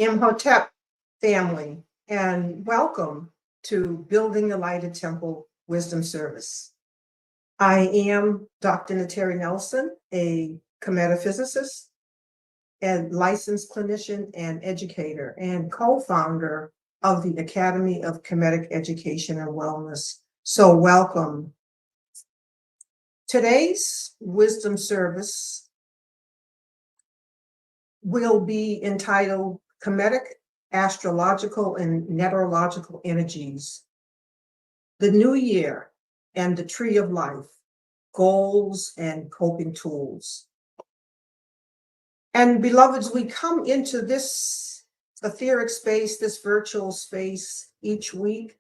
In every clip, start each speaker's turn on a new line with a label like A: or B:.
A: Imhotep family, and welcome to Building the Lighted Temple Wisdom Service. I am Dr. Nteri Nelson, a Kemetic physicist and licensed clinician and educator, and co-founder of the Academy of Kemetic Education and Wellness. So welcome. Today's wisdom service will be entitled Kemetic Astrological and Neterological Energies, the New Year and the Tree of Life, Goals and Coping Tools. And beloveds, we come into this etheric space, this virtual space each week,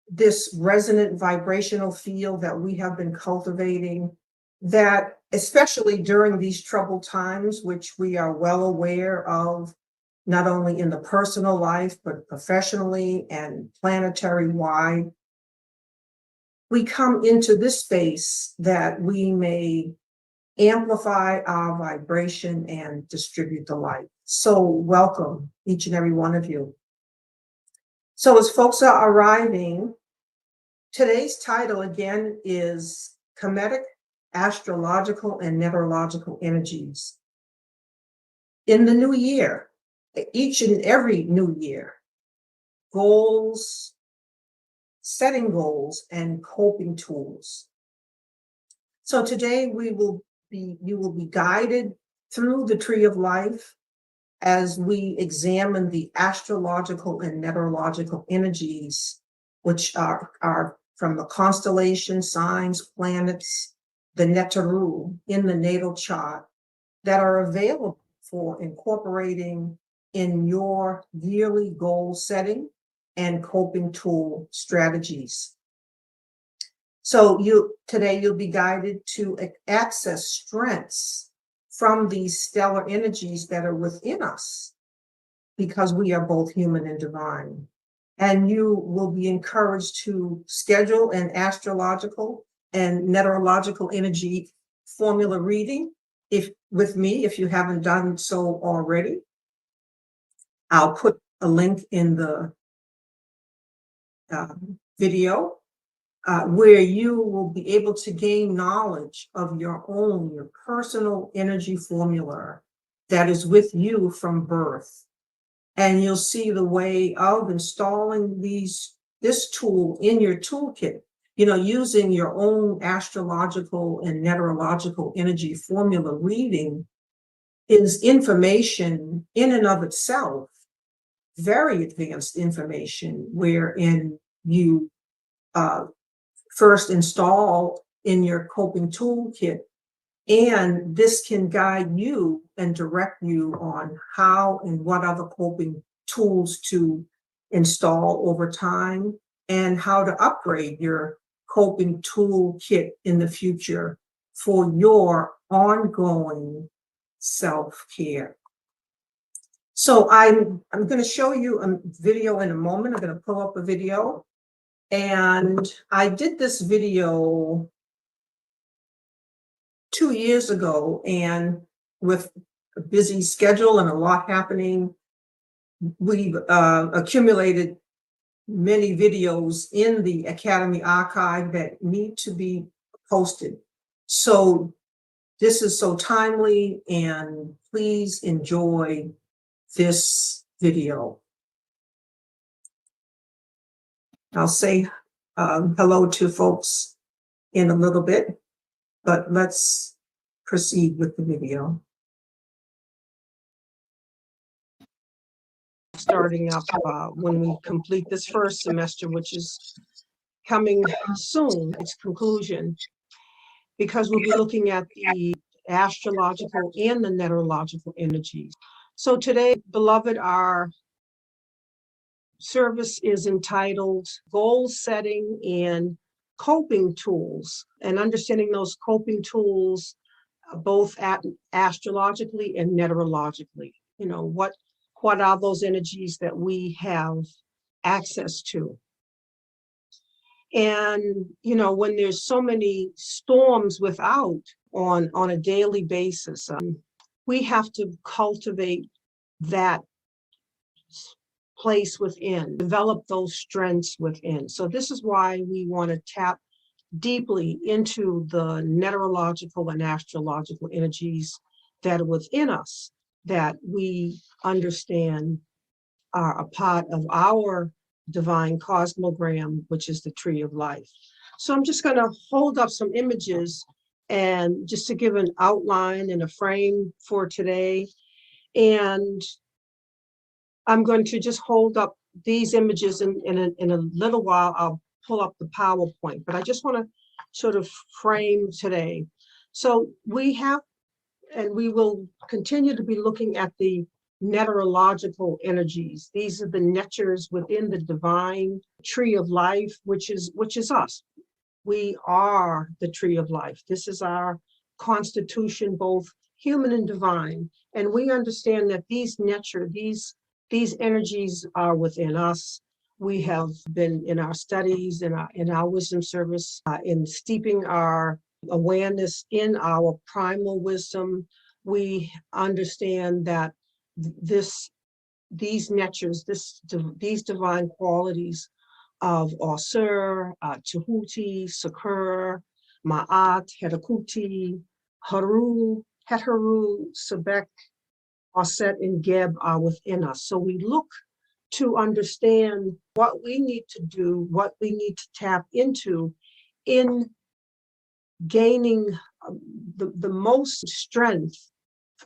A: this resonant vibrational field that we have been cultivating, that especially during these troubled times, which we are well aware of, not only in the personal life, but professionally and planetary wide, we come into this space that we may amplify our vibration and distribute the light. So welcome, each and every one of you. So as folks are arriving, today's title again is Kemetic Astrological and Neterological Energies. In the new year, each and every new year, goals, setting goals, and coping tools. So today you will be guided through the Tree of Life as we examine the astrological and neterological energies, which are from the constellation signs, planets, the Neteru in the natal chart that are available for incorporating in your yearly goal setting and coping tool strategies. So today you'll be guided to access strengths from these stellar energies that are within us, because we are both human and divine. And you will be encouraged to schedule an astrological and neterological energy formula reading with me if you haven't done so already. I'll put a link in the video where you will be able to gain knowledge of your personal energy formula that is with you from birth. And you'll see the way of installing this tool in your toolkit, using your own astrological and neterological energy formula reading is information in and of itself, very advanced information, wherein you first install in your coping toolkit, and this can guide you and direct you on how and what other coping tools to install over time, and how to upgrade your coping toolkit in the future for your ongoing self-care. So I'm going to show you a video in a moment. I'm going to pull up a video. And I did this video 2 years ago, and with a busy schedule and a lot happening, we've accumulated many videos in the Academy archive that need to be posted. So this is so timely, and please enjoy this video. I'll say hello to folks in a little bit, but let's proceed with the video. Starting up when we complete this first semester, which is coming soon, its conclusion, because we'll be looking at the astrological and the neterological energies. So today, beloved, our service is entitled Goal Setting and Coping Tools, and understanding those coping tools both astrologically and neterologically. What are those energies that we have access to? And when there's so many storms without on a daily basis, we have to cultivate that place within, develop those strengths within. So this is why we want to tap deeply into the neterological and astrological energies that are within us, that we understand are a part of our divine cosmogram, which is the tree of life. So I'm just going to hold up some images and just to give an outline and a frame for today. And I'm going to just hold up these images in a little while. I'll pull up the PowerPoint, but I just want to sort of frame today. So we have, and we will continue to be looking at the neterological energies. These are the netures within the divine tree of life, which is us. We are the tree of life. This is our constitution, both human and divine. And we understand that these energies are within us. We have been in our studies, in our wisdom service, in steeping our awareness in our primal wisdom. We understand that these natures, these divine qualities of Osir, Tehuti, Sakur, Ma'at, Hetakuti, Haru, Heteru, Sebek, Aset, and Geb are within us. So we look to understand what we need to do, what we need to tap into in gaining the most strength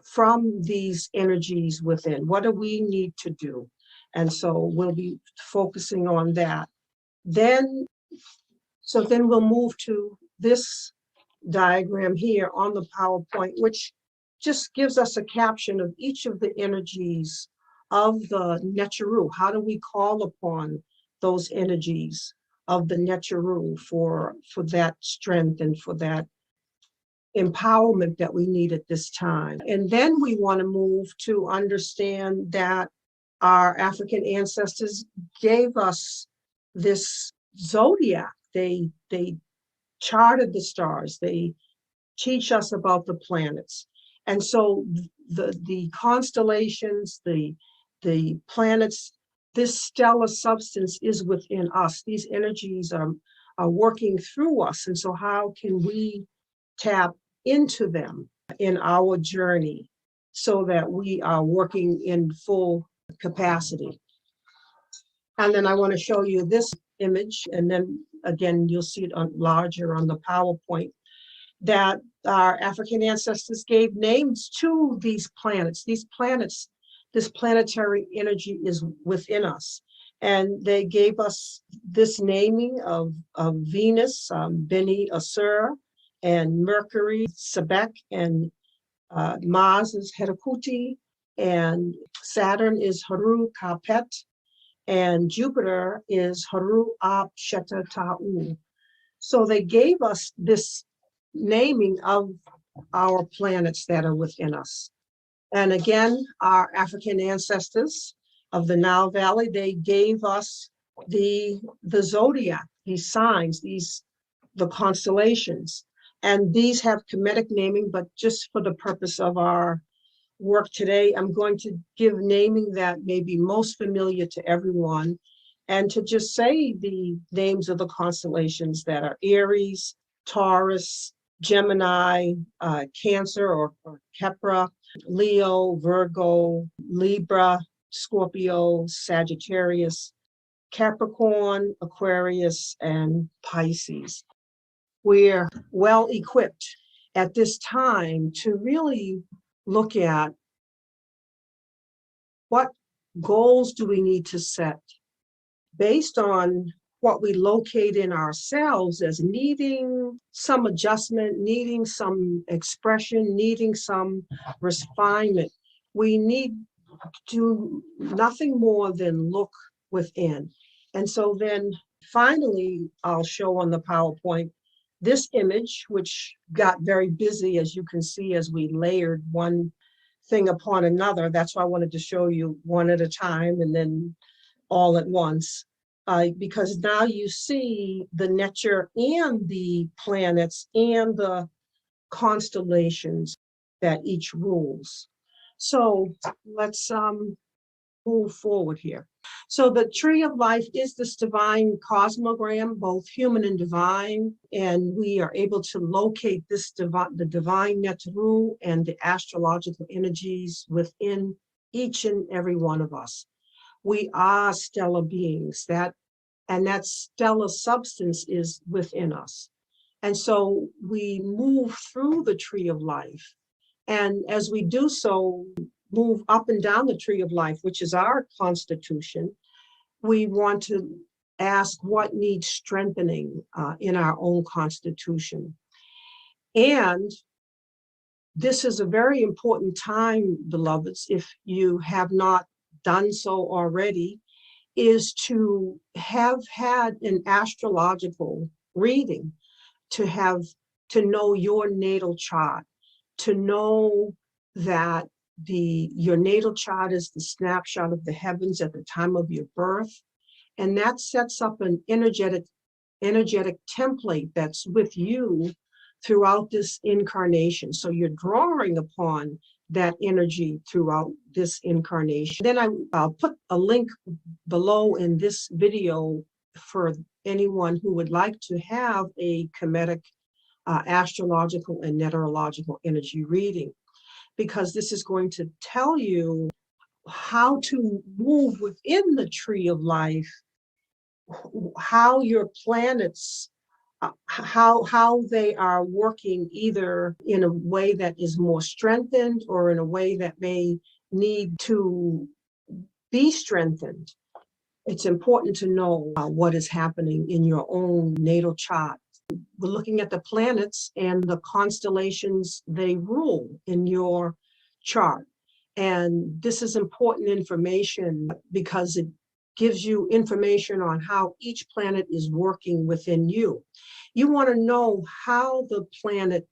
A: from these energies within. What do we need to do? And so we'll be focusing on that. Then we'll move to this diagram here on the PowerPoint, which just gives us a caption of each of the energies of the Neteru. How do we call upon those energies of the Neteru for that strength and for that empowerment that we need at this time? And then we want to move to understand that our African ancestors gave us this zodiac. They charted the stars. They teach us about the planets. And so the constellations, the planets, this stellar substance is within us. These energies are working through us. And so how can we tap into them in our journey so that we are working in full capacity? And then I want to show you this image, and then again, you'll see it larger on the PowerPoint, that our African ancestors gave names to these planets. These planets, this planetary energy is within us. And they gave us this naming of Venus, Beni Asur, and Mercury, Sebek, and Mars is Hetakuti, and Saturn is Haru Kapet, and Jupiter is Haru Ab Sheta Ta'u. So they gave us this naming of our planets that are within us. And again, our African ancestors of the Nile Valley, they gave us the zodiac, these signs, the constellations. And these have Kemetic naming, but just for the purpose of our work today, I'm going to give naming that may be most familiar to everyone, and to just say the names of the constellations that are Aries, Taurus, Gemini, Cancer or Kepra, Leo, Virgo, Libra, Scorpio, Sagittarius, Capricorn, Aquarius, and Pisces. We're well equipped at this time to really look at what goals do we need to set based on what we locate in ourselves as needing some adjustment, needing some expression, needing some refinement. We need to nothing more than look within. And so then finally, I'll show on the PowerPoint this image, which got very busy, as you can see, as we layered one thing upon another. That's why I wanted to show you one at a time and then all at once, because now you see the nature and the planets and the constellations that each rules. So let's move forward here. So the tree of life is this divine cosmogram, both human and divine, and we are able to locate this the divine Neteru and the astrological energies within each and every one of us. We are stellar beings, and that stellar substance is within us. And so we move through the tree of life. And as we do so, move up and down the tree of life, which is our constitution, we want to ask what needs strengthening in our own constitution. And this is a very important time, beloveds, if you have not done so already, is to have had an astrological reading, to know your natal chart, to know that your natal chart is the snapshot of the heavens at the time of your birth. And that sets up an energetic template that's with you throughout this incarnation. So you're drawing upon that energy throughout this incarnation. Then I'll put a link below in this video for anyone who would like to have a Kemetic Astrological and Neterological energy reading, because this is going to tell you how to move within the tree of life, how your planets, how they are working, either in a way that is more strengthened or in a way that may need to be strengthened. It's important to know what is happening in your own natal chart. We're looking at the planets and the constellations they rule in your chart. And this is important information because it gives you information on how each planet is working within you. You want to know how the planet,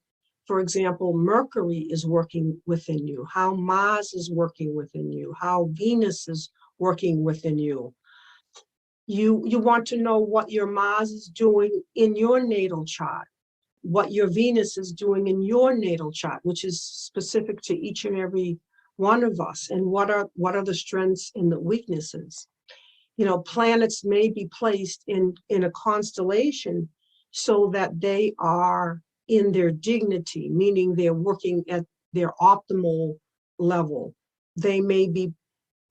A: for example, Mercury is working within you, how Mars is working within you, how Venus is working within you. You want to know what your Mars is doing in your natal chart, what your Venus is doing in your natal chart, which is specific to each and every one of us, and what are the strengths and the weaknesses. Planets may be placed in a constellation so that they are in their dignity, meaning they're working at their optimal level. They may be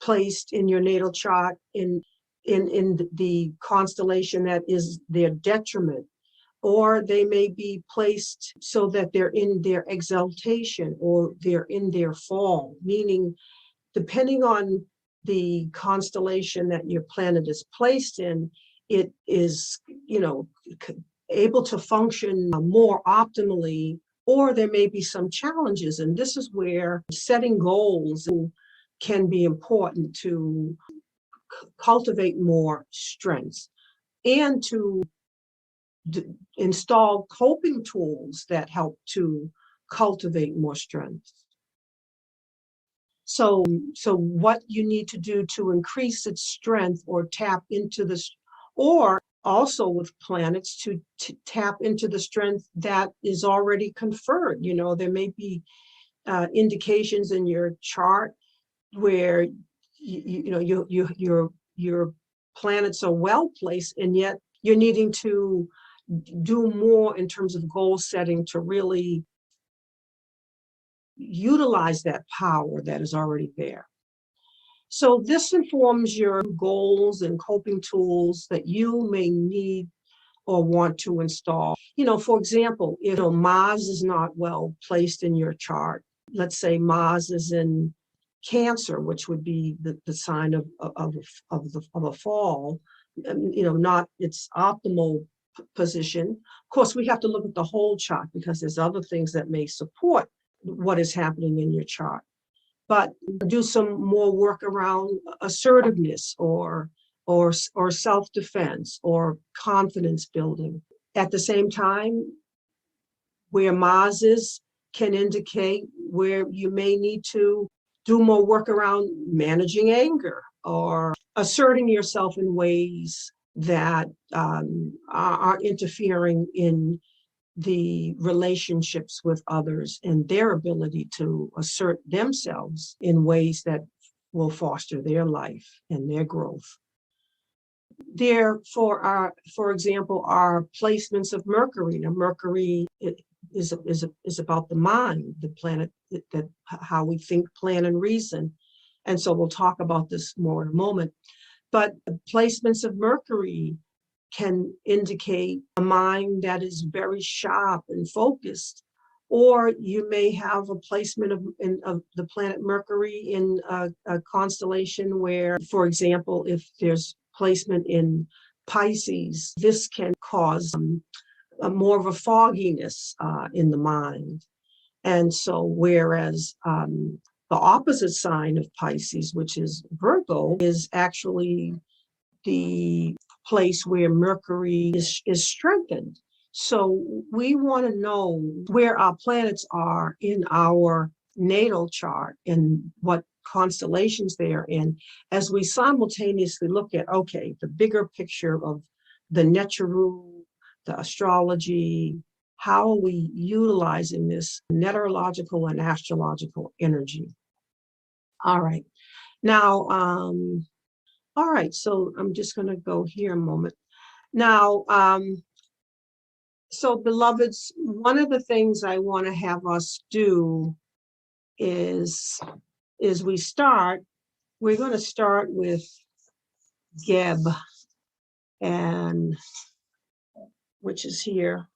A: placed in your natal chart in the constellation that is their detriment, or they may be placed so that they're in their exaltation or they're in their fall, meaning depending on the constellation that your planet is placed in, it is, able to function more optimally, or there may be some challenges. And this is where setting goals can be important to cultivate more strengths and to install coping tools that help to cultivate more strength. So what you need to do to increase its strength or tap into this, or also with planets to tap into the strength that is already conferred. There may be indications in your chart where your planets are well placed, and yet you're needing to do more in terms of goal setting to really utilize that power that is already there. So this informs your goals and coping tools that you may need or want to install. For example, if Mars is not well placed in your chart, let's say Mars is in Cancer, which would be the sign of a fall, not its optimal position. Of course, we have to look at the whole chart because there's other things that may support what is happening in your chart. But do some more work around assertiveness or self-defense or confidence building. At the same time, where Mars is can indicate where you may need to do more work around managing anger or asserting yourself in ways that are interfering in the relationships with others and their ability to assert themselves in ways that will foster their life and their growth. There, for example, are placements of Mercury. Now, Mercury is about the mind, the planet, that how we think, plan, and reason. And so we'll talk about this more in a moment. But placements of Mercury can indicate a mind that is very sharp and focused. Or you may have a placement of the planet Mercury in a constellation where, for example, if there's placement in Pisces, this can cause more of a fogginess in the mind. And so whereas the opposite sign of Pisces, which is Virgo, is actually the place where Mercury is strengthened. So we want to know where our planets are in our natal chart and what constellations they are in, as we simultaneously look at, okay, the bigger picture of the Neteru, the astrology, how are we utilizing this Neterological and Astrological energy? All right. Now, all right, so I'm just going to go here a moment. Now, so beloveds, one of the things I want to have us do is we're going to start with Geb, and which is here.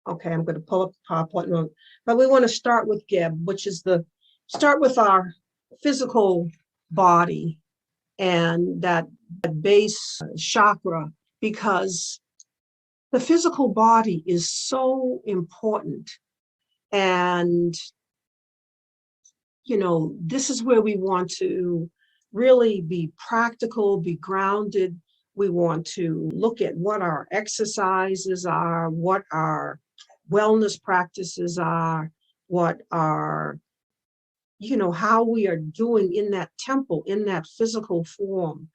A: Okay, I'm going to pull up the PowerPoint note, but we want to start with Geb, which is start with our physical body and that base chakra, because the physical body is so important. And, you know, this is where we want to really be practical, be grounded. We want to look at what our exercises are, what our wellness practices are, what our, you know, how we are doing in that temple, in that physical form.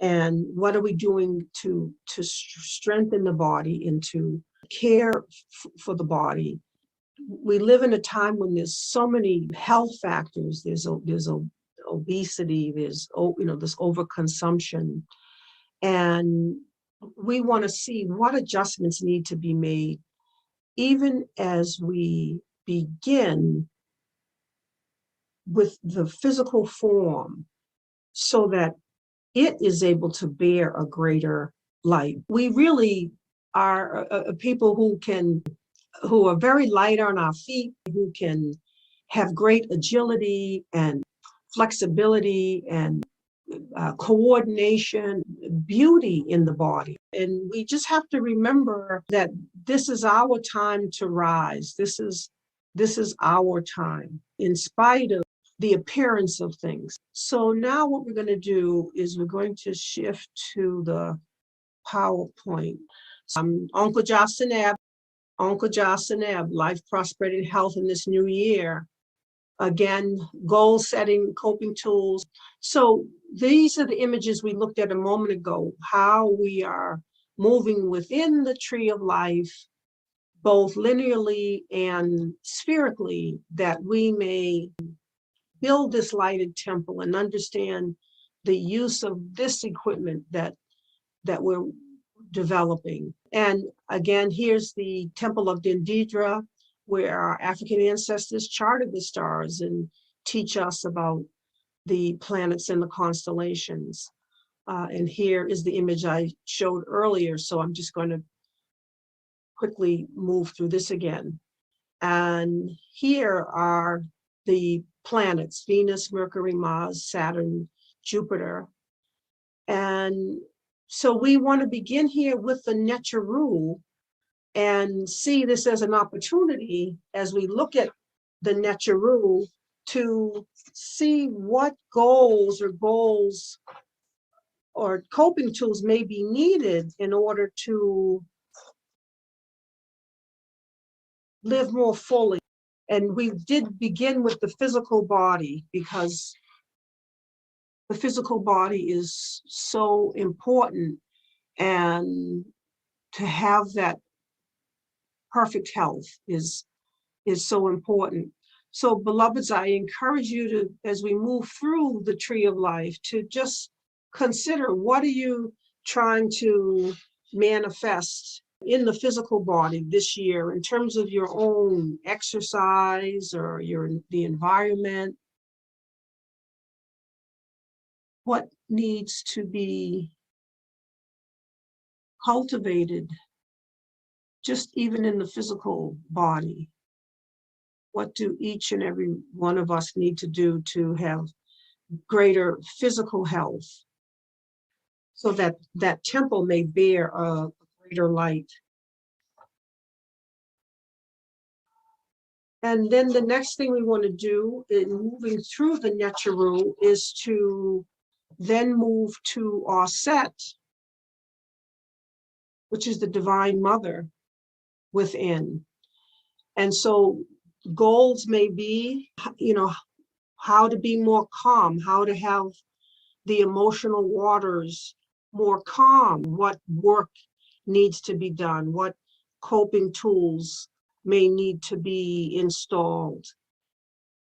A: And what are we doing to strengthen the body and to care for the body? We live in a time when there's so many health factors. There's obesity. There's this overconsumption, and we want to see what adjustments need to be made, even as we begin with the physical form, so that it is able to bear a greater light. We really are people who are very light on our feet, who can have great agility and flexibility and coordination, beauty in the body. And we just have to remember that this is our time to rise. This is our time, in spite of the appearance of things. So now what we're going to do is we're going to shift to the PowerPoint. Uncle Jasanab, life, prosperity, and health in this new year. Again, goal setting, coping tools. So these are the images we looked at a moment ago, how we are moving within the tree of life, both linearly and spherically, that we may build this lighted temple and understand the use of this equipment that we're developing. And again, here's the Temple of Dendidra, where our African ancestors charted the stars and teach us about the planets and the constellations. And here is the image I showed earlier. So I'm just going to quickly move through this again. And here are the planets: Venus, Mercury, Mars, Saturn, Jupiter. And so we want to begin here with the Neteru and see this as an opportunity, as we look at the Neteru, to see what goals or coping tools may be needed in order to live more fully. And we did begin with the physical body, because the physical body is so important, and to have that perfect health is so important.
B: So, beloveds, I encourage you to, as we move through the tree of life, to just consider, what are you trying to manifest in the physical body this year in terms of your own exercise or the environment? What needs to be cultivated just even in the physical body? What do each and every one of us need to do to have greater physical health, so that that temple may bear a greater light? And then the next thing we want to do in moving through the Neteru is to then move to Aset, which is the Divine Mother within. And so goals may be, how to be more calm, how to have the emotional waters more calm, what work needs to be done, what coping tools may need to be installed.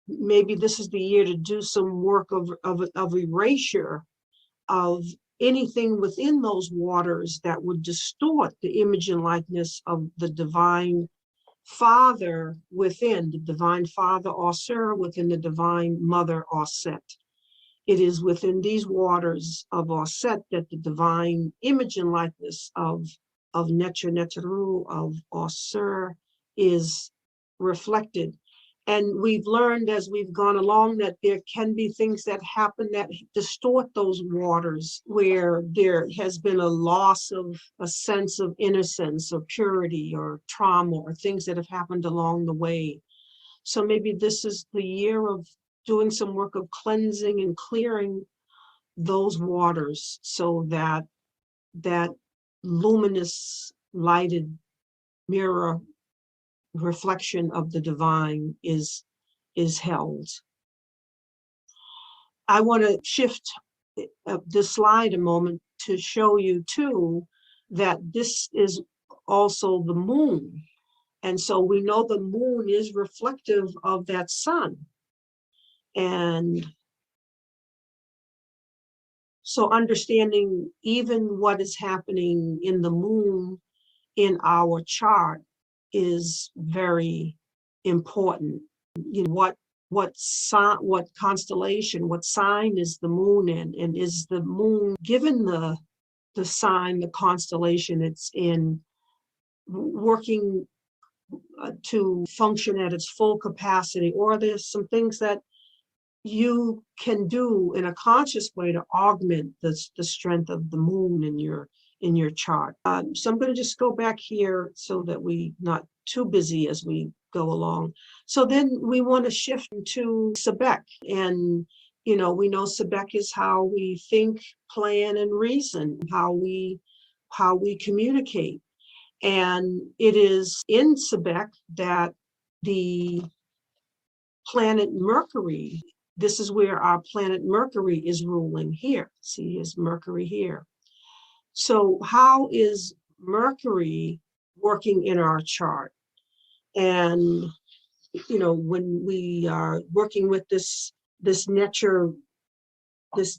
B: Maybe this is the year to do some work of erasure of anything within those waters that would distort the image and likeness of the Divine Father within, the Divine Father Osir within the Divine Mother Oset. It is within these waters of Oset that the divine image and likeness of Neteru, of Osir, is reflected. And we've learned as we've gone along that there can be things that happen that distort those waters, where there has been a loss of a sense of innocence or purity or trauma or things that have happened along the way. So maybe this is the year of doing some work of cleansing and clearing those waters, so that that luminous lighted mirror reflection of the divine is held. I want to shift this slide a moment to show you too that this is also the moon. And so we know the moon is reflective of that sun. And so understanding even what is happening in the moon in our chart is very important. What constellation, what sign is the moon in, and is the moon, given the sign, the constellation it's in, working to function at its full capacity, or there's some things that you can do in a conscious way to augment the strength of the moon in your chart. So I'm going to just go back here so that we're not too busy as we go along. So then we want to shift to Sebek. And, we know Sebek is how we think, plan, and reason, how we communicate. And it is in Sebek that the planet Mercury, this is where our planet Mercury is ruling here. See, here's Mercury here. So how is Mercury working in our chart? And, when we are working with this nature,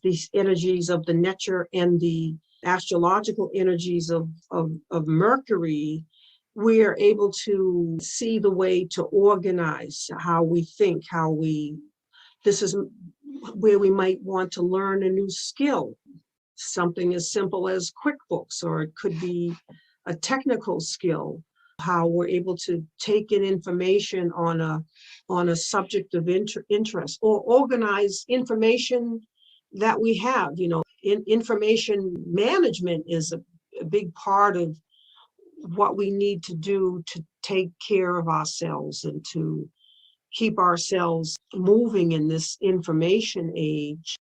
B: these energies of the nature and the astrological energies of Mercury, we are able to see the way to organize how we think, this is where we might want to learn a new skill, something as simple as QuickBooks, or it could be a technical skill, how we're able to take in information on a subject of interest, or organize information that we have. Information management is a big part of what we need to do to take care of ourselves and to keep ourselves moving in this information age,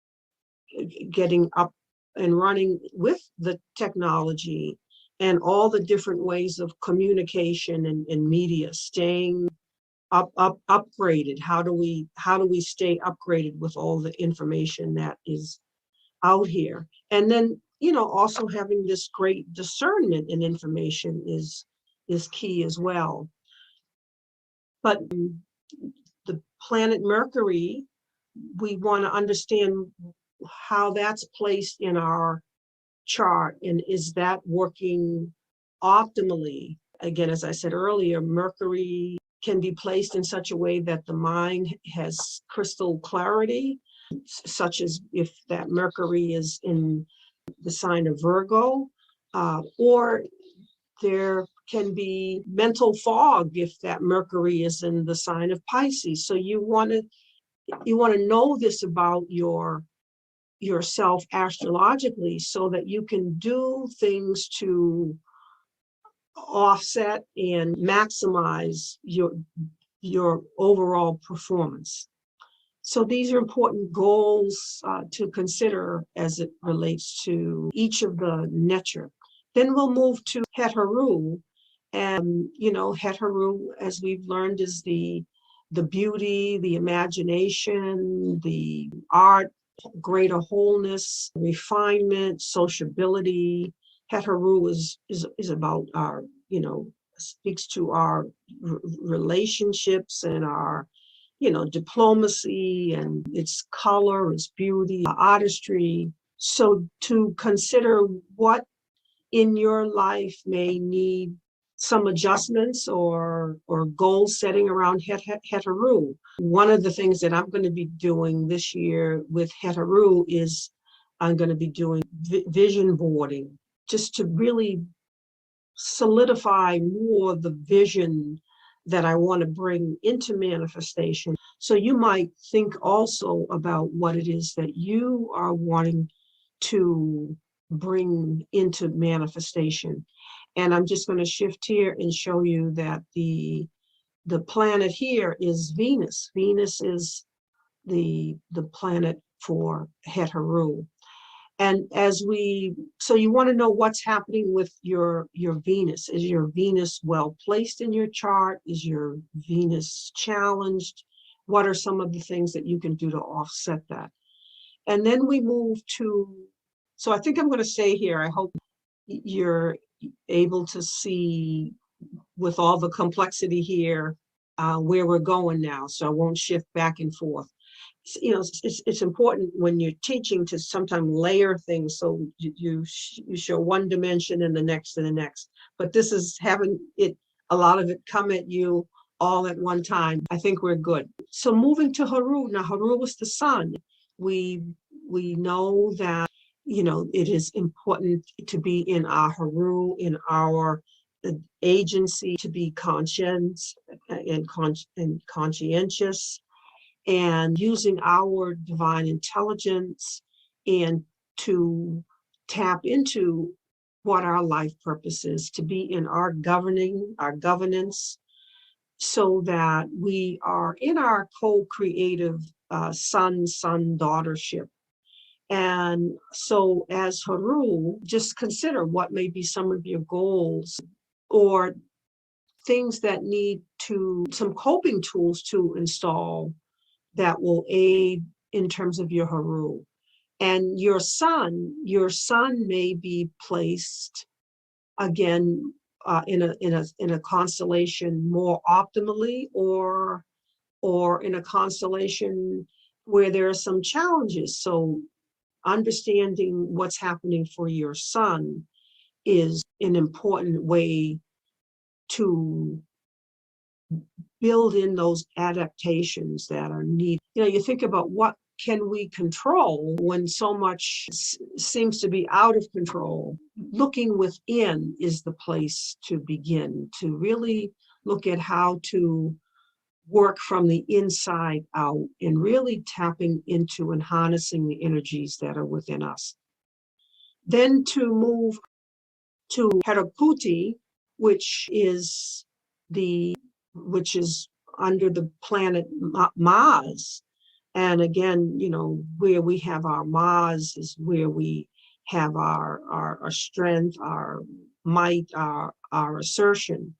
B: getting up and running with the technology and all the different ways of communication and media, staying upgraded. How do we stay upgraded with all the information that is out here? And then, also having this great discernment in information is key as well. But the planet Mercury, we want to understand how that's placed in our chart, and is that working optimally? Again, as I said earlier, Mercury can be placed in such a way that the mind has crystal clarity, such as if that Mercury is in the sign of Virgo, or there can be mental fog if that Mercury is in the sign of Pisces. So you want to know this about yourself astrologically, so that you can do things to offset and maximize your overall performance. So these are important goals to consider as it relates to each of the Neteru. Then we'll move to Neteru. And, Neteru, as we've learned, is the beauty, the imagination, the art, greater wholeness, refinement, sociability. Neteru is about our, speaks to our relationships and our, diplomacy, and its color, its beauty, artistry. So to consider what in your life may need some adjustments or goal setting around Neteru. One of the things that I'm going to be doing this year with Neteru is I'm going to be doing vision boarding, just to really solidify more the vision that I want to bring into manifestation. So you might think also about what it is that you are wanting to bring into manifestation. And I'm just going to shift here and show you that the planet here is Venus. Venus is the planet for Neteru. And so you want to know what's happening with your Venus. Is your Venus well placed in your chart? Is your Venus challenged? What are some of the things that you can do to offset that? And then we move to, so I think I'm going to stay here. I hope you're able to see with all the complexity here where we're going now. So I won't shift back and forth. It's important when you're teaching to sometimes layer things, so you show one dimension and the next and the next. But this is having a lot of it come at you all at one time. I think we're good. So moving to Haru. Now, Haru is the sun. We know that it is important to be in our Haru, in our agency, to be conscious and conscientious, and using our divine intelligence and to tap into what our life purpose is, to be in our governance, so that we are in our co-creative son-daughtership. And so as Haru, just consider what may be some of your goals or things that need some coping tools to install that will aid in terms of your Haru. And your sun may be placed again in a constellation more optimally, or in a constellation where there are some challenges. So understanding what's happening for your sun is an important way to build in those adaptations that are needed. You think about what can we control when so much seems to be out of control. Looking within is the place to begin, to really look at how to work from the inside out and really tapping into and harnessing the energies that are within us. Then to move to Heraputi, which is under the planet Mars. And again, where we have our Mars is where we have our strength, our might, our assertion.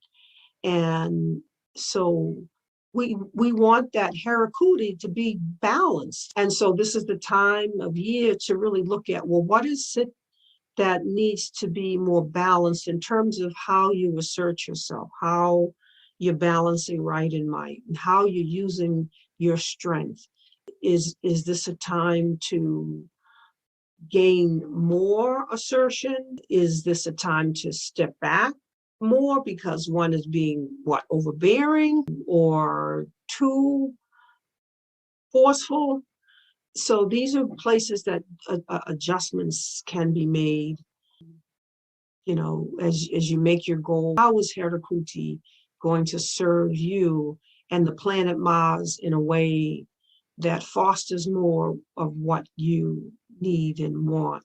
B: And so we want that Heraputi to be balanced. And so this is the time of year to really look at, well, what is it that needs to be more balanced in terms of how you assert yourself, how you're balancing right and might, and how you're using your strength. Is this a time to gain more assertion? Is this a time to step back more because one is being overbearing or too forceful? So these are places that adjustments can be made. As you make your goal, how is Herakuti going to serve you and the planet Mars in a way that fosters more of what you need and want?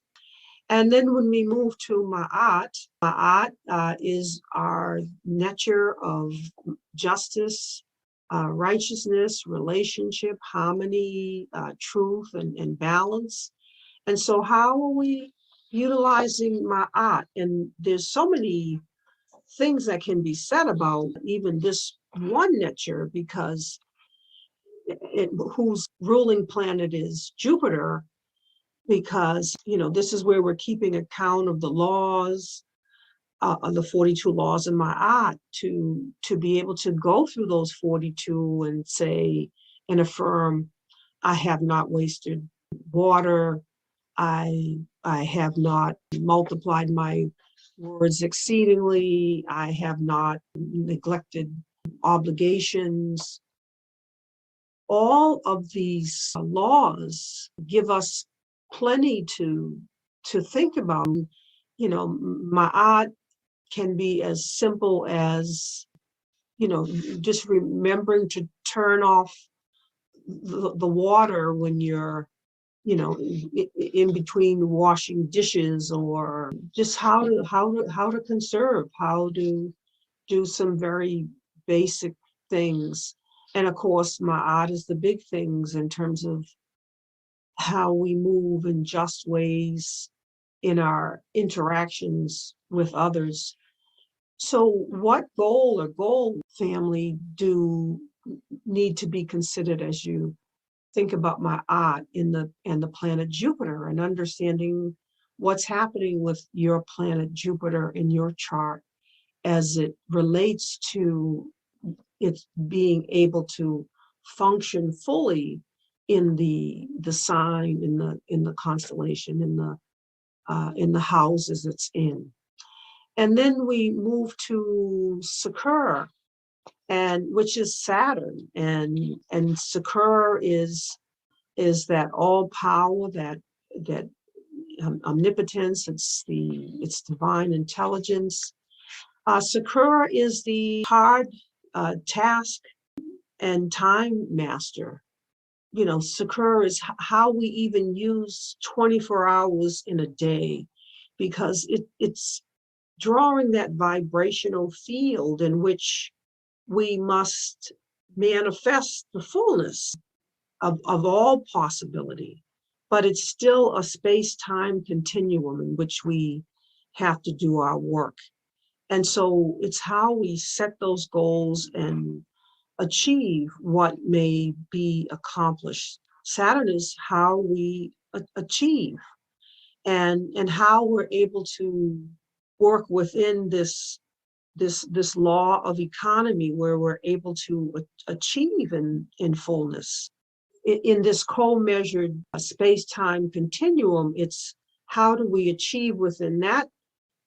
B: And then when we move to Ma'at is our nature of justice, righteousness, relationship, harmony, truth, and balance. And so how are we utilizing Ma'at? And there's so many things that can be said about even this one nature, because whose ruling planet is Jupiter, because this is where we're keeping account of the laws, of the 42 laws in Ma'at, to be able to go through those 42 and say and affirm, I have not wasted water, I have not multiplied my words exceedingly, I have not neglected obligations. All of these laws give us plenty to think about. Ma'at can be as simple as, just remembering to turn off the water when you're, in between washing dishes, or just how to conserve, how to do some very basic things. And of course, Ma'at is the big things in terms of how we move in just ways in our interactions with others. So what goal family do need to be considered as you think about Ma'at and the planet Jupiter, and understanding what's happening with your planet Jupiter in your chart as it relates to its being able to function fully in the sign, in the constellation, in the houses it's in. And then we move to Sakura, and which is Saturn, and Sakura is that all power, that omnipotence. It's divine intelligence. Sakura is the hard task and time master. Sakura is how we even use 24 hours in a day, because it's drawing that vibrational field in which we must manifest the fullness of all possibility. But it's still a space-time continuum in which we have to do our work. And so it's how we set those goals and achieve what may be accomplished. Saturn is how we achieve, and how we're able to work within this law of economy, where we're able to achieve in fullness. In this co-measured space-time continuum, it's how do we achieve within that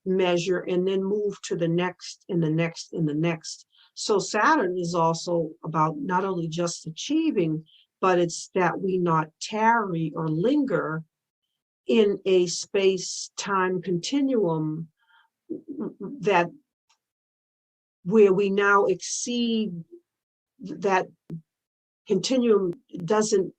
B: measure and then move to the next and the next and the next. So Saturn is also about not only just achieving, but it's that we not tarry or linger in a space-time continuum that where we now exceed that continuum, doesn't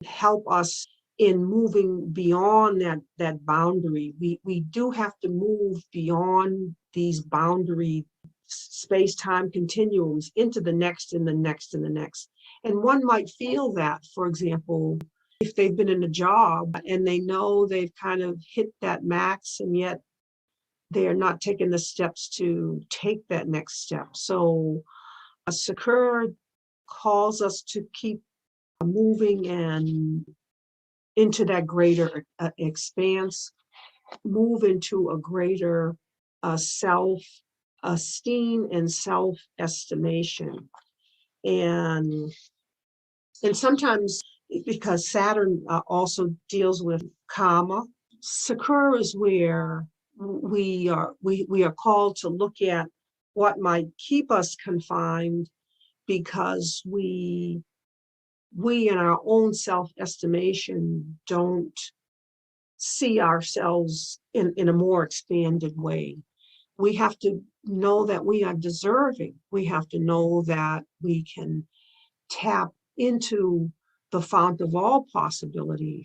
B: help us in moving beyond that boundary. We do have to move beyond these boundary space-time continuums into the next and the next and the next. And one might feel that, for example, if they've been in a job and they know they've kind of hit that max, and yet they are not taking the steps to take that next step. So Sakura calls us to keep moving and into that greater expanse, move into a greater self esteem and self-estimation. And sometimes, because Saturn also deals with karma, Sakura is where we are called to look at what might keep us confined, because we in our own self-estimation don't see ourselves in a more expanded way. We have to know that we are deserving. We have to know that we can tap into the fount of all possibility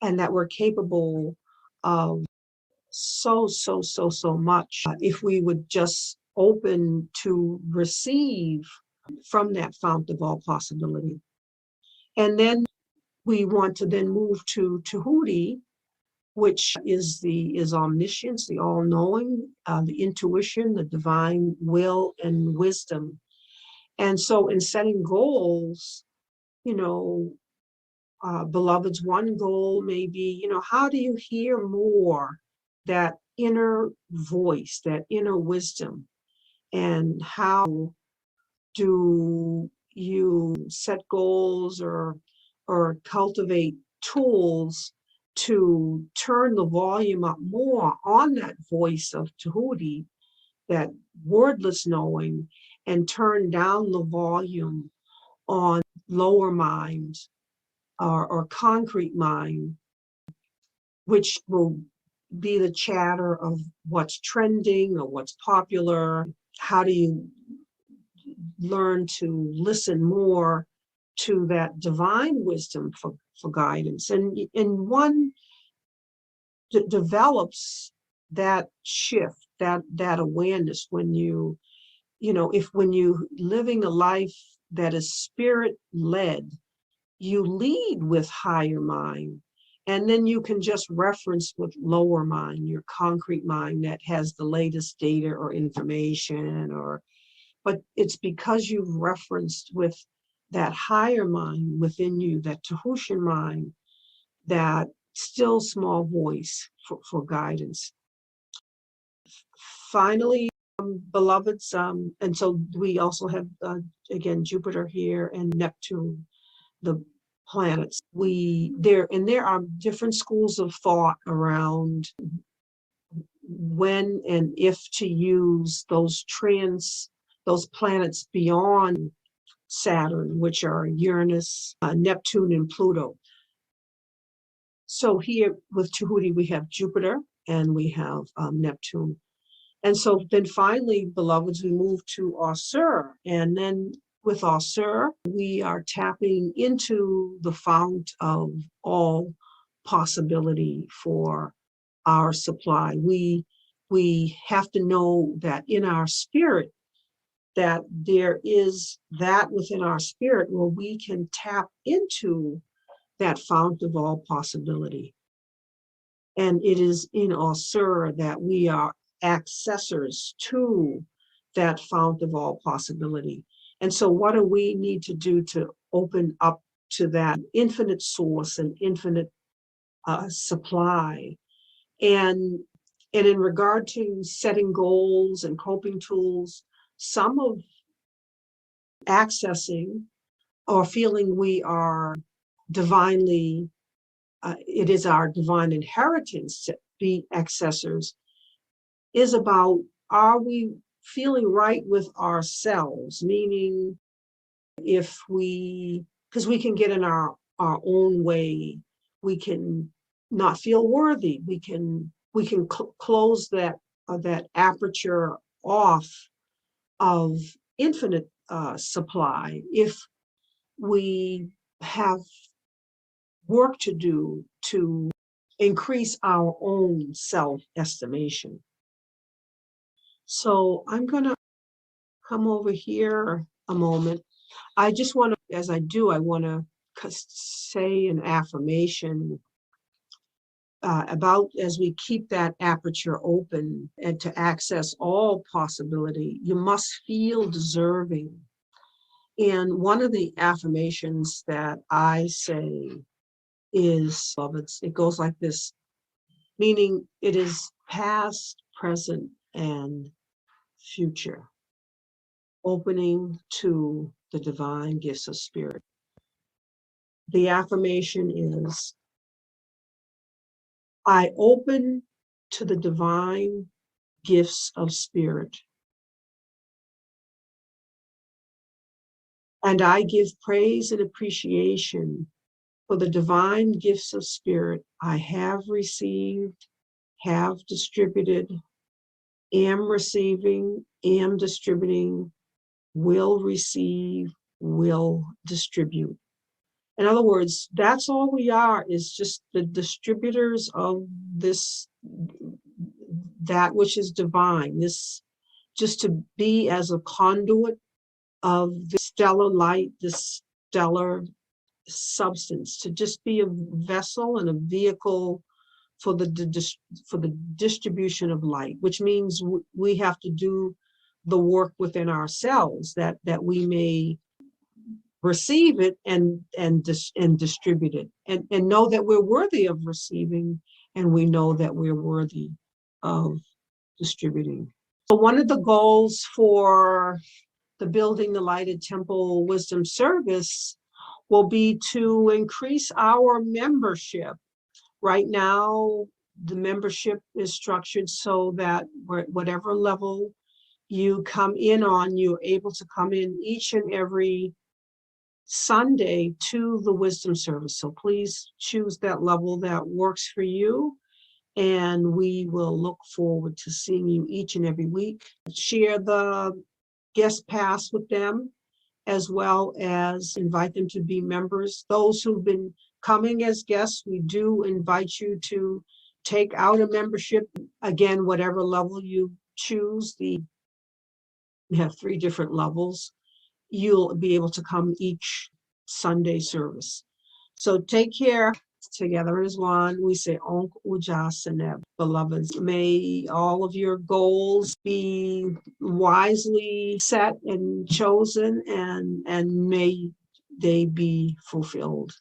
B: and that we're capable of so much if we would just open to receive from that fount of all possibility. And then we want to then move to Tahuti, which is omniscience, the all-knowing, the intuition, the divine will and wisdom. And so in setting goals, beloveds, one goal may be, how do you hear more that inner voice, that inner wisdom? And how do you set goals or cultivate tools to turn the volume up more on that voice of Tahuti, that wordless knowing, and turn down the volume on lower mind or concrete mind, which will be the chatter of what's trending or what's popular? How do you learn to listen more to that divine wisdom for guidance? And one develops that shift, that awareness when when you living a life that is spirit led, you lead with higher mind, and then you can just reference with lower mind, your concrete mind that has the latest data or information, but it's because you've referenced with that higher mind within you, that Tahutian mind, that still small voice for guidance. Finally, beloveds, and so we also have, again, Jupiter here and Neptune, the planets. There are different schools of thought around when and if to use those planets beyond Saturn, which are Uranus, Neptune, and Pluto. So here with Tahuti, we have Jupiter and we have Neptune. And so then finally, beloveds, we move to Asur. And then with Asur, we are tapping into the fount of all possibility for our supply. We have to know that in our spirit, that there is that within our spirit where we can tap into that fount of all possibility. And it is in Asur that we are accessors to that fount of all possibility. And so what do we need to do to open up to that infinite source and infinite supply? And in regard to setting goals and coping tools, some of accessing or feeling we are divinely, it is our divine inheritance to be accessors, is about, are we feeling right with ourselves? Meaning, because we can get in our own way, we can not feel worthy. We can close that aperture off of infinite supply if we have work to do to increase our own self-estimation. So I'm going to come over here a moment. I just want to, as I do, I want to say an affirmation about, as we keep that aperture open and to access all possibility, you must feel deserving. And one of the affirmations that I say is, it goes like this, meaning it is past, present, and future. Opening to the divine gifts of spirit. The affirmation is, I open to the divine gifts of spirit, and I give praise and appreciation for the divine gifts of spirit I have received, have distributed, am receiving, am distributing, will receive, will distribute. In other words, that's all we are, is just the distributors of this, that which is divine, this, just to be as a conduit of the stellar light, this stellar substance, to just be a vessel and a vehicle for the distribution of light, which means we have to do the work within ourselves that we may receive it and distribute it, and know that we're worthy of receiving, and we know that we're worthy of distributing. So one of the goals for the Building the Lighted Temple Wisdom Service will be to increase our membership. Right now, the membership is structured so that whatever level you come in on, you're able to come in each and every Sunday to the wisdom service. So please choose that level that works for you, and we will look forward to seeing you each and every week. Share the guest pass with them, as well as invite them to be members. Those who've been coming as guests, we do invite you to take out a membership. Again, whatever level you choose, we have 3 different levels. You'll be able to come each Sunday service. So take care. Together as one, we say Onk Uja Seneb. Beloveds, may all of your goals be wisely set and chosen, and may they be fulfilled.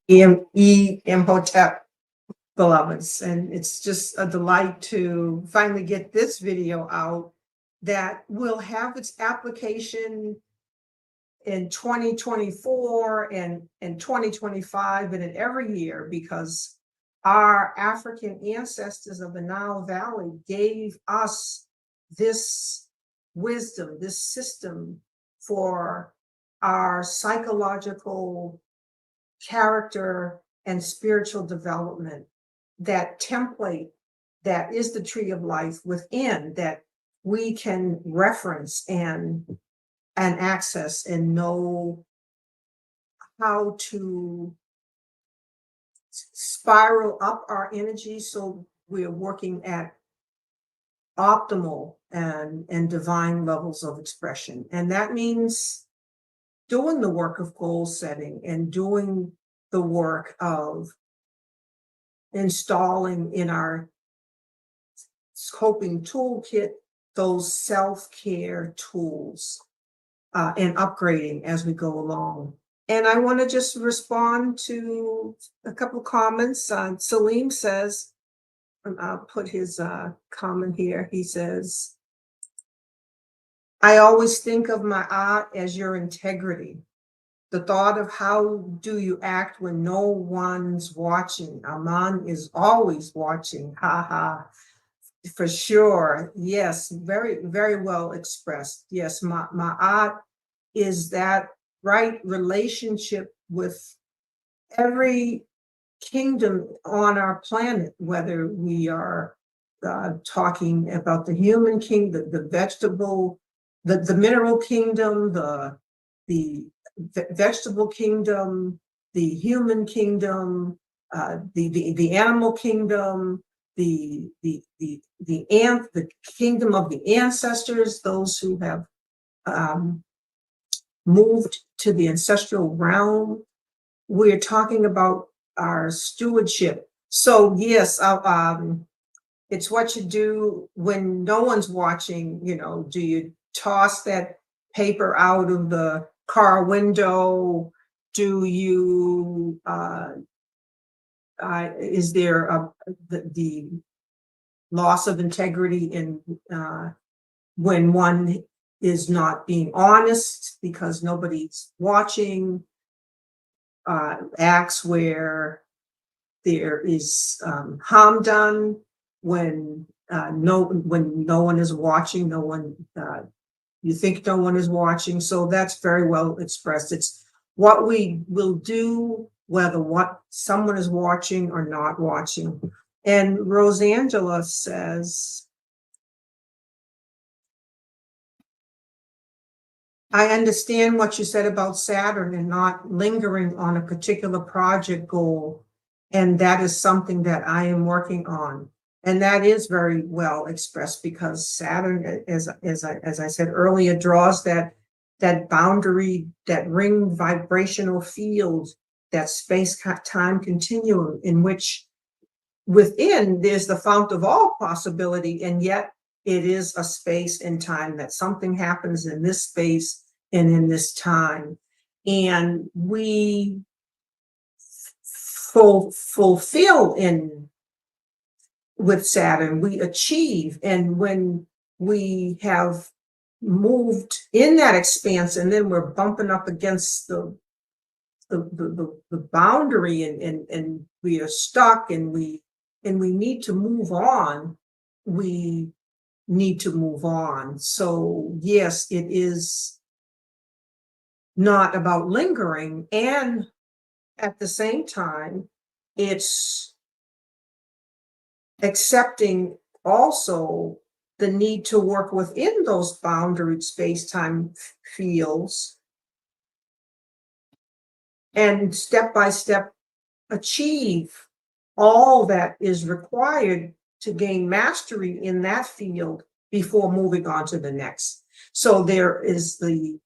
A: Imhotep, beloveds, and it's just a delight to finally get this video out that will have its application in 2024 and in 2025 and in every year, because our African ancestors of the Nile Valley gave us this wisdom, this system for our psychological character and spiritual development, that template that is the tree of life within, that we can reference and access and know how to spiral up our energy so we're working at optimal and divine levels of expression. And that means doing the work of goal setting and doing the work of installing in our scoping toolkit those self-care tools and upgrading as we go along. And I want to just respond to a couple of comments. Salim says, and I'll put his comment here. He says, I always think of my art as your integrity. The thought of how do you act when no one's watching. Aman is always watching. Ha ha. For sure. Yes, very, very well expressed. Yes, my art is that right relationship with every kingdom on our planet, whether we are talking about the human kingdom, the vegetable, the mineral kingdom, the vegetable kingdom, the human kingdom, the animal kingdom, the kingdom of the ancestors, those who have moved to the ancestral realm. We're talking about our stewardship. So yes, it's what you do when no one's watching. You know, do you toss that paper out of the car window? Do you, is there the loss of integrity in when one is not being honest because nobody's watching? Acts where there is harm done when no one is watching, you think no one is watching. So that's very well expressed. It's what we will do whether someone is watching or not watching. And Rosangela says, I understand what you said about Saturn and not lingering on a particular project goal. And that is something that I am working on. And that is very well expressed because Saturn, as I said earlier, draws that boundary, that ring vibrational field, that space-time continuum in which within there's the fount of all possibility, and yet it is a space and time that something happens in this space and in this time. And we fulfill with Saturn, we achieve. And when we have moved in that expanse and then we're bumping up against the boundary and we are stuck and we need to move on, we need to move on. So yes, it is not about lingering, and at the same time, it's accepting also the need to work within those boundaried space-time fields and step by step achieve all that is required to gain mastery in that field before moving on to the next. So there is the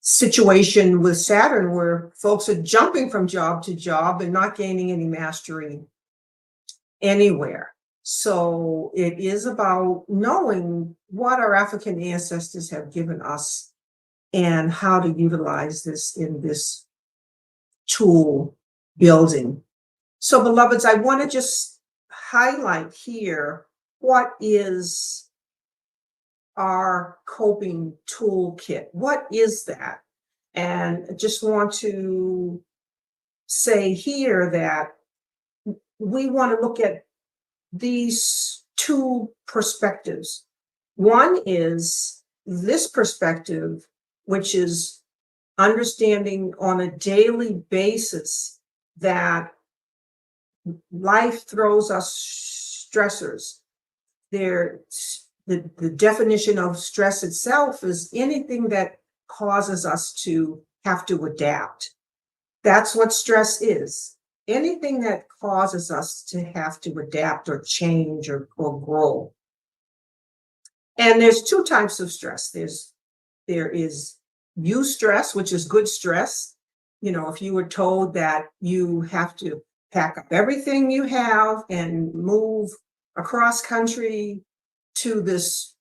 A: situation with Saturn where folks are jumping from job to job and not gaining any mastery anywhere. So it is about knowing what our African ancestors have given us and how to utilize this in this tool building. So beloveds, I want to just highlight here what is our coping toolkit. What is that? And I just want to say here that we want to look at these two perspectives. One is this perspective, which is understanding on a daily basis that life throws us stressors. The definition of stress itself is anything that causes us to have to adapt. That's what stress is. Anything that causes us to have to adapt or change or grow. And there's two types of stress. There is eustress, which is good stress. You know, if you were told that you have to pack up everything you have and move across country to this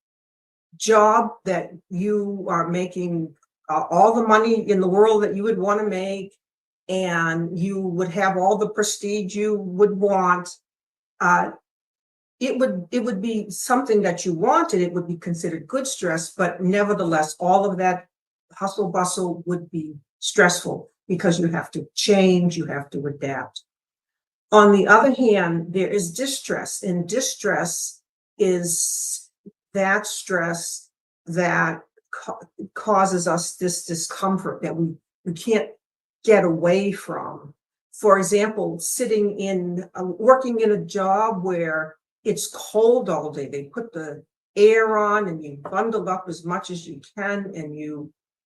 A: job that you are making all the money in the world that you would want to make, and you would have all the prestige you would want, it would be something that you wanted. It would be considered good stress, but nevertheless, all of that hustle bustle would be stressful because you have to change, you have to adapt. On the other hand, there is distress, and distress is that stress that causes us this discomfort that we can't get away from. For example, working in a job where it's cold all day. They put the air on and you bundle up as much as you can, and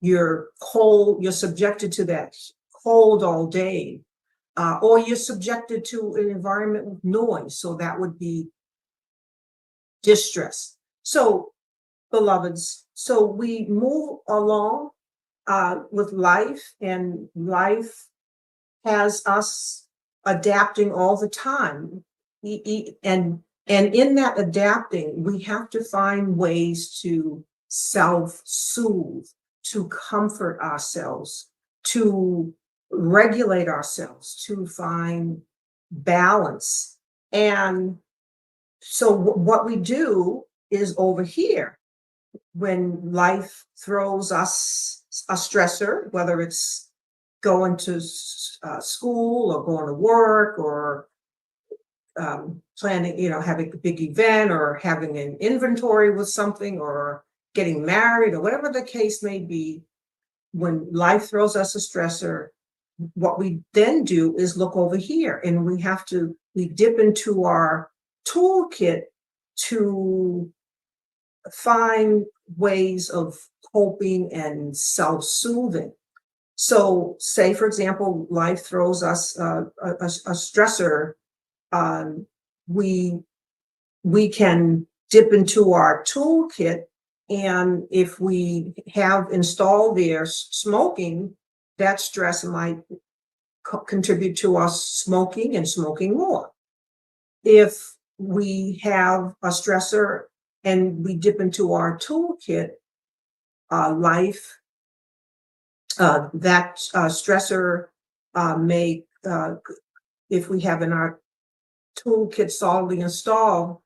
A: you're cold, you're subjected to that cold all day. Or you're subjected to an environment with noise. So that would be distress. So, beloveds, so we move along with life, and life has us adapting all the time. And in that adapting, we have to find ways to self-soothe. to comfort ourselves, to regulate ourselves, to find balance. And so what we do is over here, when life throws us a stressor, whether it's going to school or going to work or planning, having a big event or having an inventory with something or getting married or whatever the case may be, when life throws us a stressor, what we then do is look over here, and we dip into our toolkit to find ways of coping and self-soothing. So say, for example, life throws us a stressor. We can dip into our toolkit, and if we have installed there smoking, that stress might contribute to us smoking and smoking more. If we have a stressor and we dip into our toolkit, life, that stressor may, if we have in our toolkit solidly installed,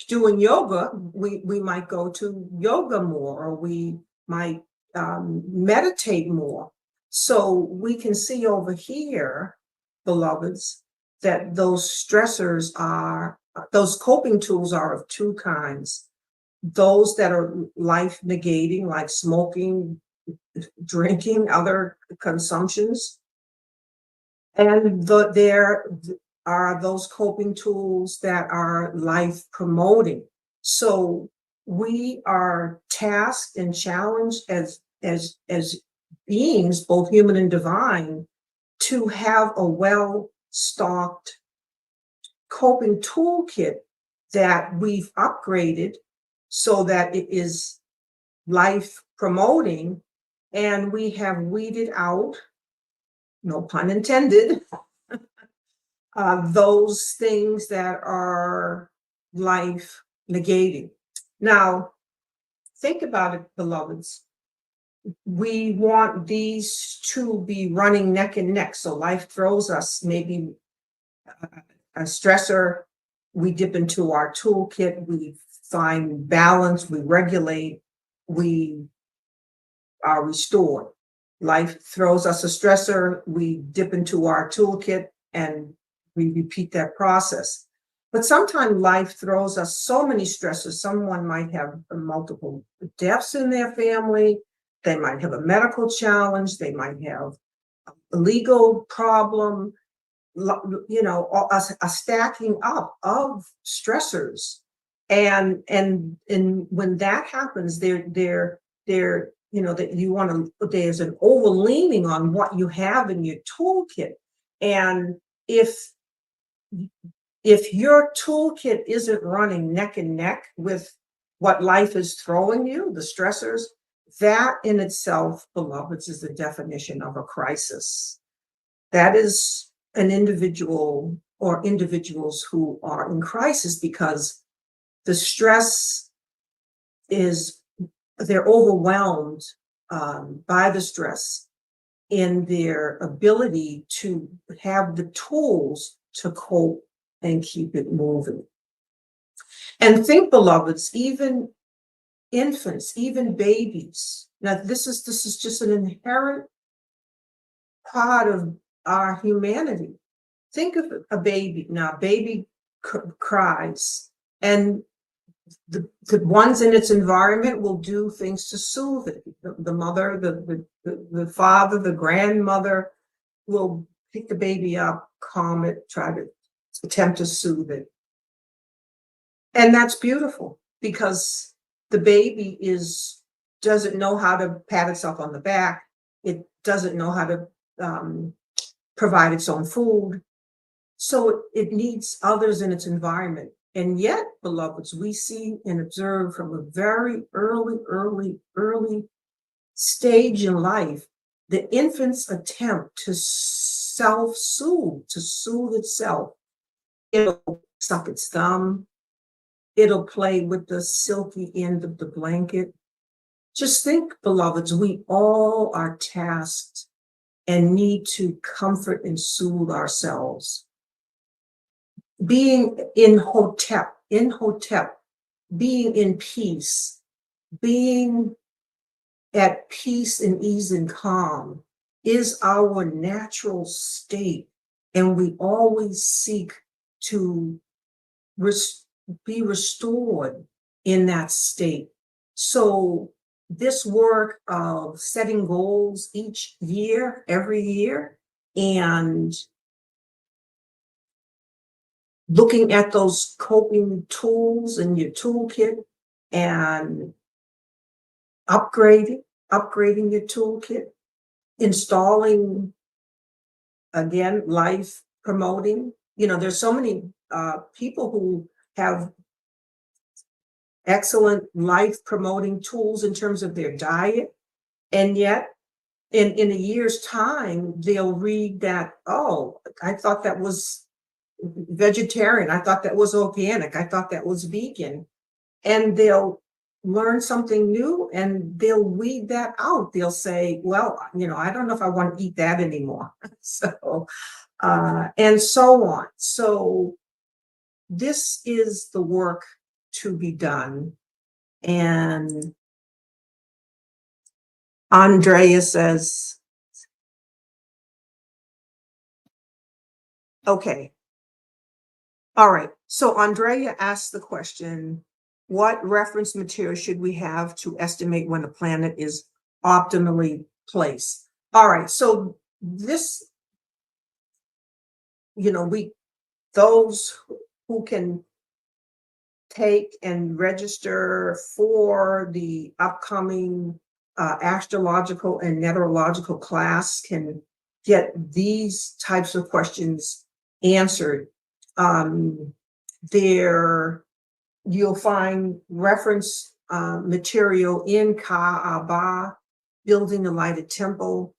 A: doing yoga, we might go to yoga more, or we might meditate more. So we can see over here, beloveds, that those stressors those coping tools are of two kinds. Those that are life negating, like smoking, drinking, other consumptions. And there are those coping tools that are life promoting. So we are tasked and challenged as beings, both human and divine, to have a well-stocked coping toolkit that we've upgraded so that it is life promoting, and we have weeded out, no pun intended, those things that are life negating. Now, think about it, beloveds. We want these to be running neck and neck. So life throws us maybe a stressor, we dip into our toolkit, we find balance, we regulate, we are restored. Life throws us a stressor, we dip into our toolkit, and we repeat that process. But sometimes life throws us so many stresses. Someone might have multiple deaths in their family, they might have a medical challenge, they might have a legal problem, a stacking up of stressors. And when that happens, that you want to, there's an overleaning on what you have in your toolkit. And if your toolkit isn't running neck and neck with what life is throwing you, the stressors, that in itself, beloveds, is the definition of a crisis. That is an individual or individuals who are in crisis because the stress they're overwhelmed by the stress in their ability to have the tools to cope and keep it moving. And think, beloveds, even infants, even babies. Now, this is just an inherent part of our humanity. Think of a baby. Now, a baby cries, and the ones in its environment will do things to soothe it. The mother, the father, the grandmother will pick the baby up, calm it, try to attempt to soothe it. And that's beautiful because the baby doesn't know how to pat itself on the back. It doesn't know how to provide its own food. So it needs others in its environment. And yet, beloveds, we see and observe from a very early stage in life, the infant's attempt to self-soothe, to soothe itself. It'll suck its thumb. It'll play with the silky end of the blanket. just think, beloveds, we all are tasked and need to comfort and soothe ourselves. Being in Hotep, being in peace, being at peace and ease and calm is our natural state. And we always seek to be restored in that state. So this work of setting goals each year, every year, and looking at those coping tools in your toolkit and upgrading your toolkit, installing, again, life promoting. There's so many people who have excellent life promoting tools in terms of their diet, and yet in a year's time they'll read that, oh, I thought that was vegetarian, I thought that was organic, I thought that was vegan, and they'll learn something new and they'll weed that out. They'll say, well, I don't know if I want to eat that anymore. So and so on. So this is the work to be done. And Andrea says, okay. All right. So Andrea asked the question, what reference material should we have to estimate when a planet is optimally placed? All right. So this, those who can take and register for the upcoming astrological and neterological class can get these types of questions answered. There you'll find reference material in Kaaba, Building a Lighted Temple.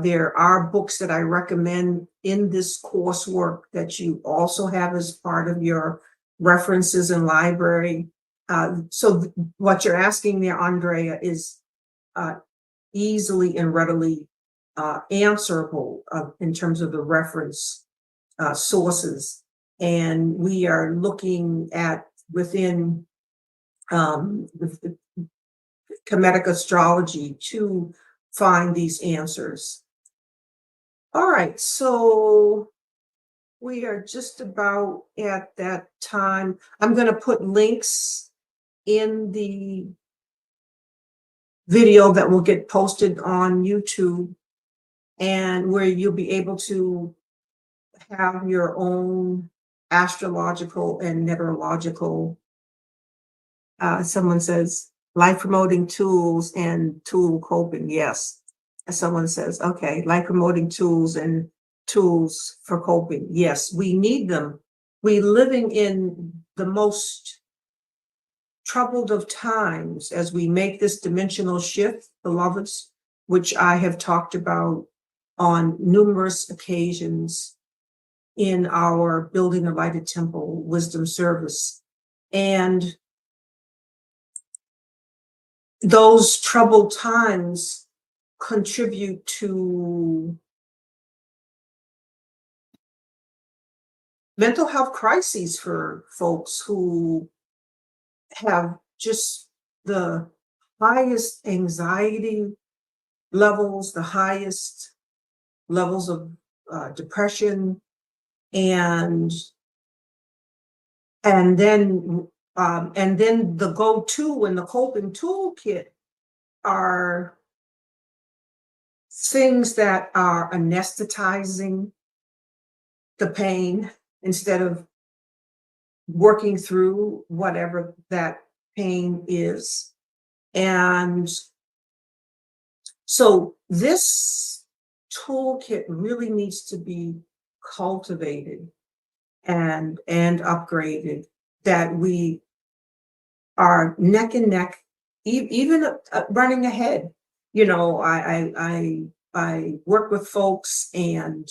A: There are books that I recommend in this coursework that you also have as part of your references and library. So what you're asking there, Andrea, is easily and readily answerable in terms of the reference sources. And we are looking at within the Kemetic Astrology to find these answers. All right, so we are just about at that time. I'm going to put links in the video that will get posted on YouTube, and where you'll be able to have your own astrological and neterological. Someone says life promoting tools and tool coping. Yes. Someone says, okay, life promoting tools and tools for coping. Yes, we need them. We living in the most troubled of times as we make this dimensional shift, beloveds, which I have talked about on numerous occasions in our Building a Lighted Temple wisdom service. And those troubled times contribute to mental health crises for folks who have just the highest anxiety levels, the highest levels of depression, and then the go-to and the coping toolkit are things that are anesthetizing the pain instead of working through whatever that pain is. And so this toolkit really needs to be cultivated and upgraded, that we are neck and neck, even running ahead. I work with folks and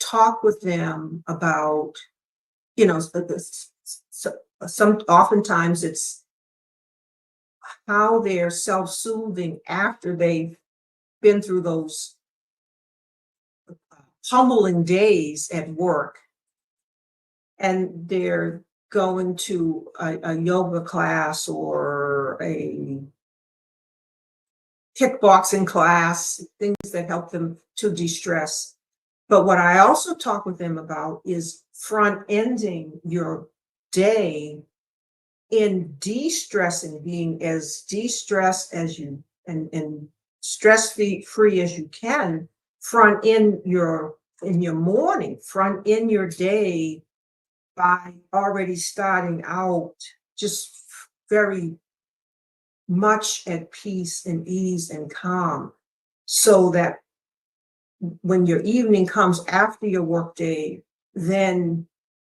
A: talk with them about, some oftentimes it's how they're self-soothing after they've been through those pummeling days at work, and they're going to a yoga class or a kickboxing class, things that help them to de-stress. But what I also talk with them about is front-ending your day in de-stressing, being as de-stressed as you and stress-free as you can, front in your morning, front in your day by already starting out just very much at peace and ease and calm, so that when your evening comes after your workday, then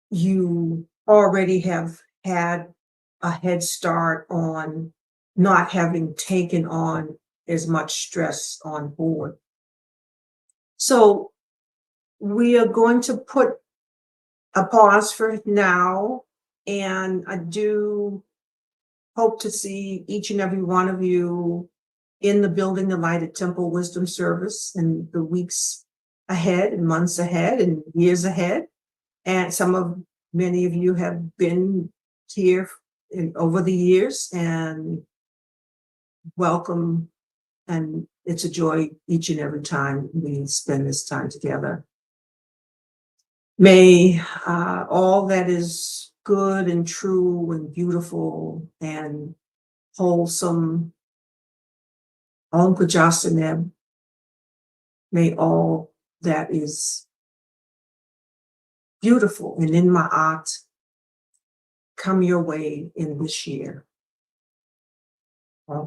A: you already have had a head start on not having taken on as much stress on board. So we are going to put a pause for now, and I do hope to see each and every one of you in the Building the Light at Temple Wisdom service in the weeks ahead and months ahead and years ahead. And many of you have been here over the years, and welcome. And it's a joy each and every time we spend this time together. May all that is good and true and beautiful and wholesome, may all that is beautiful and in my art come your way in this year. Om